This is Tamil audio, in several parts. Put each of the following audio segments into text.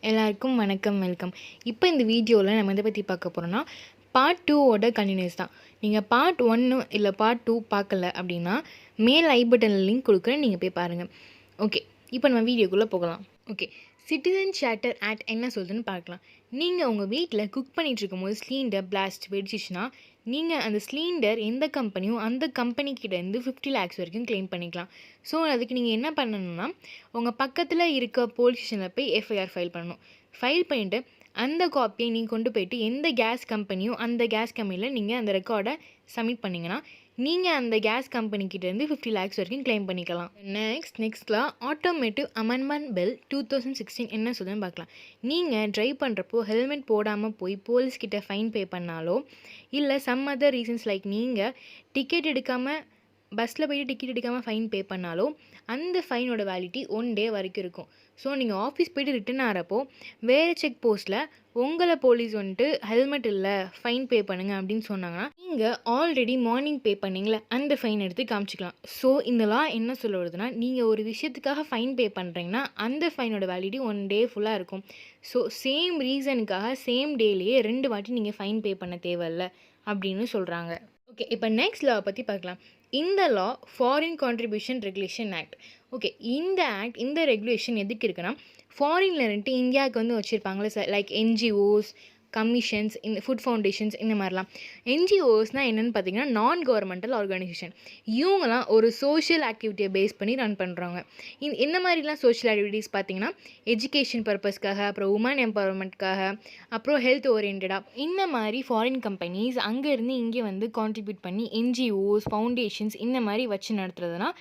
எல்லாருக்கும் வணக்கம், வெல்கம். இப்போ இந்த வீடியோவில் நம்ம எதை பற்றி பார்க்க போகிறோன்னா, பார்ட் 2வோட கண்டினியூஸ் தான். நீங்கள் பார்ட் 1 இல்லை பார்ட் 2 பார்க்கல அப்படின்னா, மேல் ஐ பட்டனில் லிங்க் கொடுக்குறேன், நீங்கள் போய் பாருங்கள். ஓகே, இப்போ நம்ம வீடியோக்குள்ளே போகலாம். ஓகே, சிட்டிசன் சார்ட்டர் ஆக்ட் என்ன சொல்லுதுன்னு பார்க்கலாம். நீங்கள் உங்கள் வீட்டில் குக் பண்ணிகிட்டு இருக்கும்போது சிலிண்டர் பிளாஸ்ட் வெடிச்சிச்சுன்னா, நீங்கள் அந்த சிலிண்டர் எந்த கம்பெனியும் அந்த கம்பெனிக்கிட்டேருந்து 50 lakhs வரைக்கும் கிளைம் பண்ணிக்கலாம். ஸோ அதுக்கு நீங்கள் என்ன பண்ணணும்னா, உங்கள் பக்கத்தில் இருக்க போலீஸ் ஸ்டேஷனில் போய் எஃப்ஐஆர் ஃபைல் பண்ணணும். ஃபைல் பண்ணிவிட்டு அந்த காப்பியை நீங்கள் கொண்டு போயிட்டு எந்த கேஸ் கம்பெனியும் அந்த கேஸ் கம்பெனியில் நீங்கள் அந்த ரெக்கார்டை சப்மிட் பண்ணிங்கன்னா, நீங்கள் அந்த கேஸ் கம்பெனிக்கிட்டேருந்து 50 lakhs வரைக்கும் கிளைம் பண்ணிக்கலாம். நெக்ஸ்ட்லாம் ஆட்டோமேட்டிவ் அமெண்ட்மெண்ட் பில் 2016 என்ன சொல்லுன்னு பார்க்கலாம். நீங்கள் ட்ரைவ் பண்ணுறப்போ ஹெல்மெட் போடாமல் போய் போலீஸ்கிட்ட ஃபைன் பே பண்ணாலோ, இல்லை சம் அதர் ரீசன்ஸ் லைக் நீங்கள் டிக்கெட் எடுக்காமல் பஸ்ஸில் போய்ட்டு டிக்கெட் எடுக்காமல் ஃபைன் பே பண்ணாலோ, அந்த ஃபைனோட வேலிடிட்டி 1 day வரைக்கும் இருக்கும். ஸோ நீங்கள் ஆஃபீஸ் போய்ட்டு ரிட்டன் ஆகிறப்போ வேறு செக் போஸ்ட்டில் உங்களை போலீஸ் வந்துட்டு ஹெல்மெட் இல்லை ஃபைன் பே பண்ணுங்கள் அப்படின்னு சொன்னாங்கன்னா, நீங்கள் ஆல்ரெடி மார்னிங் பே பண்ணிங்களே அந்த ஃபைன் எடுத்து காமிச்சிக்கலாம். ஸோ இந்த லா என்ன சொல்ல வருதுன்னா, நீங்கள் ஒரு விஷயத்துக்காக ஃபைன் பே பண்ணுறீங்கன்னா அந்த ஃபைனோட வேலிடிட்டி 1 day ஃபுல்லாக இருக்கும். ஸோ சேம் ரீசனுக்காக சேம் டேலேயே 2 வாட்டி நீங்கள் ஃபைன் பே பண்ண தேவையில்லை அப்படின்னு சொல்கிறாங்க. ஓகே, இப்போ நெக்ஸ்ட் லாவை பற்றி பார்க்கலாம். இந்த law foreign contribution regulation act. Okay, இந்த ஆக்ட் இந்த ரெகுலேஷன் எதுக்கு இருக்குன்னா, ஃபாரினில் இருந்துட்டு இந்தியாவுக்கு வந்து வச்சுருப்பாங்களே சார், லைக் என்ஜிஓஸ், கமிஷன்ஸ், இந்த ஃபுட் ஃபவுண்டேஷன்ஸ் இந்த மாதிரிலாம். என்ஜிஓஸ்னால் என்னென்னு பார்த்தீங்கன்னா, நான் கவர்மெண்டல் ஆர்கனைசேஷன். இவங்களாம் ஒரு சோஷியல் ஆக்டிவிட்டியை பேஸ் பண்ணி ரன் பண்ணுறாங்க. இந்த மாதிரிலாம் சோஷியல் ஆக்டிவிட்டீஸ் பார்த்தீங்கன்னா, எஜுகேஷன் பர்பஸ்க்காக, அப்புறம் உமன் எம்பவர்மெண்ட்காக, அப்புறம் ஹெல்த் ஓரியன்டாக இந்த மாதிரி ஃபாரின் கம்பெனிஸ் அங்கேருந்து இங்கே வந்து கான்ட்ரிபியூட் பண்ணி என்ஜிஓஸ், ஃபவுண்டேஷன்ஸ் இந்த மாதிரி வச்சு நடத்துறதுனா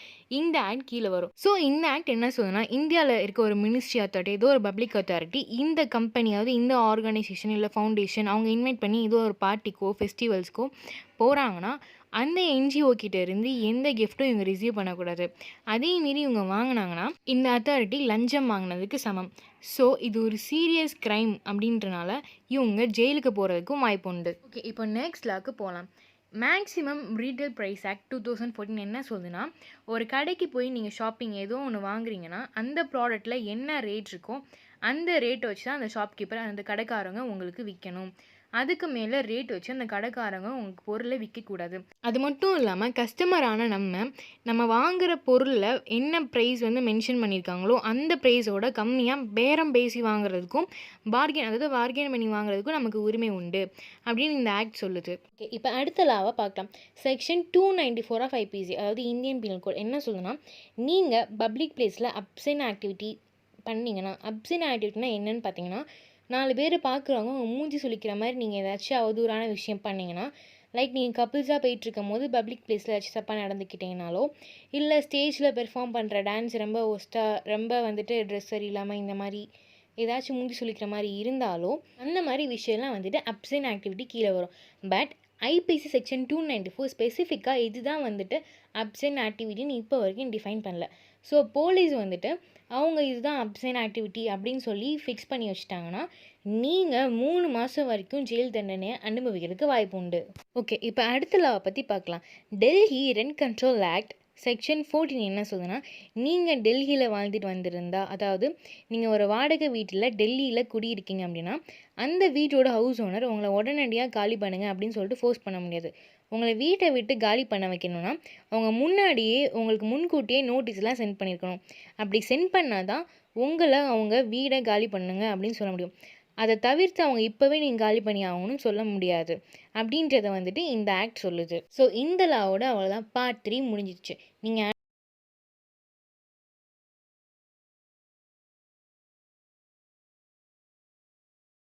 இந்த ஆக்ட் கீழே வரும். ஸோ இந்த ஆக்ட் என்ன சொல்லுதுன்னா, இந்தியாவில் இருக்க ஒரு மினிஸ்ட்ரி அத்தாரிட்டி, ஏதோ ஒரு பப்ளிக் அத்தாரிட்டி இந்த கம்பெனியாவது இந்த ஆர்கனைசேஷன் இல்லை ஃபவுண்டேஷன் அவங்க இன்வைட் பண்ணி ஏதோ ஒரு பார்ட்டிக்கோ ஃபெஸ்டிவல்ஸ்க்கோ போகிறாங்கன்னா, அந்த என்ஜிஓ கிட்ட இருந்து எந்த கிஃப்ட்டும் இவங்க ரிசீவ் பண்ணக்கூடாது. அதே மீறி இவங்க வாங்கினாங்கன்னா இந்த அத்தாரிட்டி லஞ்சம் வாங்கினதுக்கு சமம். ஸோ இது ஒரு சீரியஸ் க்ரைம் அப்படின்றனால இவங்க ஜெயிலுக்கு போகிறதுக்கும் வாய்ப்பு உண்டு. ஓகே, இப்போ நெக்ஸ்ட் லாக்கு போகலாம். மேக்ஸிமம் ரீட்டைல் ப்ரைஸ் ஆக்ட் 2014 என்ன சொல்லுதுன்னா, ஒரு கடைக்கு போய் நீங்கள் ஷாப்பிங் ஏதோ ஒன்று வாங்குறீங்கன்னா அந்த ப்ராடக்ட்டில் என்ன ரேட் இருக்கோ அந்த ரேட்டை வச்சு தான் அந்த ஷாப்கீப்பர் அந்த கடைக்காரங்க உங்களுக்கு விற்கணும். அதுக்கு மேலே ரேட் வச்சு அந்த கடைக்காரங்க உங்களுக்கு பொருளை விற்கக்கூடாது. அது மட்டும் இல்லாமல் கஸ்டமரான நம்ம வாங்குகிற பொருளில் என்ன ப்ரைஸ் வந்து மென்ஷன் பண்ணியிருக்காங்களோ அந்த ப்ரைஸோட கம்மியாக பேரம் பேசி வாங்குறதுக்கும் பார்கெயின் பண்ணி வாங்குறதுக்கும் நமக்கு உரிமை உண்டு அப்படின்னு இந்த ஆக்ட் சொல்லுது. ஓகே, இப்போ அடுத்த லாவை பார்க்கலாம். செக்ஷன் 294 ஆஃப் ஐபிசி, அதாவது இந்தியன் பீனல் கோட் என்ன சொல்லுதுன்னா, நீங்கள் பப்ளிக் பிளேஸில் அப்சைன் ஆக்டிவிட்டி பண்ணிங்கன்னா, அப்சைன் ஆக்டிவிட்டினா என்னென்னு பார்த்தீங்கன்னா, 4 பேர் பார்க்குறவங்க உங்கள் மூஞ்சி சுளிக்கிற மாதிரி நீங்கள் ஏதாச்சும் அவதூறான விஷயம் பண்ணிங்கன்னா, லைக் நீங்கள் கப்புள்ஸாக போயிட்டுருக்கும் போது பப்ளிக் பிளேஸில் ஏதாச்சும் தப்பாக நடந்துக்கிட்டீங்கனாலோ, இல்லை ஸ்டேஜில் பெர்ஃபார்ம் பண்ணுற டான்ஸ் ரொம்ப ஒஸ்ட்டாக ரொம்ப வந்துட்டு ட்ரெஸ் சரியில்லாமல் இந்த மாதிரி ஏதாச்சும் மூஞ்சி சுளிக்கிற மாதிரி இருந்தாலோ அந்த மாதிரி விஷயம்லாம் வந்துட்டு அப்சைன் ஆக்டிவிட்டி கீழே வரும். பட் ஐபிசி செக்ஷன் 294 ஸ்பெசிஃபிக்காக இதுதான் வந்துட்டு அப்சைன் ஆக்டிவிட்டின்னு இப்போ வரைக்கும் டிஃபைன் பண்ணல. ஸோ போலீஸ் வந்துட்டு அவங்க இதுதான் அப்சைன் ஆக்டிவிட்டி அப்படின்னு சொல்லி ஃபிக்ஸ் பண்ணி வச்சுட்டாங்கன்னா, நீங்கள் 3 மாதம் வரைக்கும் ஜெயில் தண்டனையை அனுபவிக்கிறதுக்கு வாய்ப்பு உண்டு. ஓகே, இப்போ அடுத்த லாவை பற்றி பார்க்கலாம். Delhi rent control act section 14 என்ன சொல்லுதுன்னா, நீங்கள் டெல்லியில் வாழ்ந்துட்டு வந்திருந்தா, அதாவது நீங்கள் ஒரு வாடகை வீட்டில் டெல்லியில் குடியிருக்கீங்க அப்படின்னா, அந்த வீட்டோட ஹவுஸ் ஓனர் உங்களை உடனடியாக காலி பண்ணுங்கள் அப்படின்னு சொல்லிட்டு ஃபோர்ஸ் பண்ண முடியாது. உங்களை வீட்டை விட்டு காலி பண்ண வைக்கணும்னா அவங்க முன்னாடியே உங்களுக்கு முன்கூட்டியே நோட்டீஸ்லாம் சென்ட் பண்ணியிருக்கணும். அப்படி சென்ட் பண்ணால் தான் உங்களை அவங்க வீடை காலி பண்ணுங்க அப்படின்னு சொல்ல முடியும். அதை தவிர்த்து அவங்க இப்போவே நீங்கள் காலி பண்ணி ஆகணும்னு சொல்ல முடியாது அப்படின்றத வந்துட்டு இந்த ஆக்ட் சொல்லுது. ஸோ இந்த லாவோட அவ்வளோதான், பார்ட் 3 முடிஞ்சிடுச்சு. நீங்கள்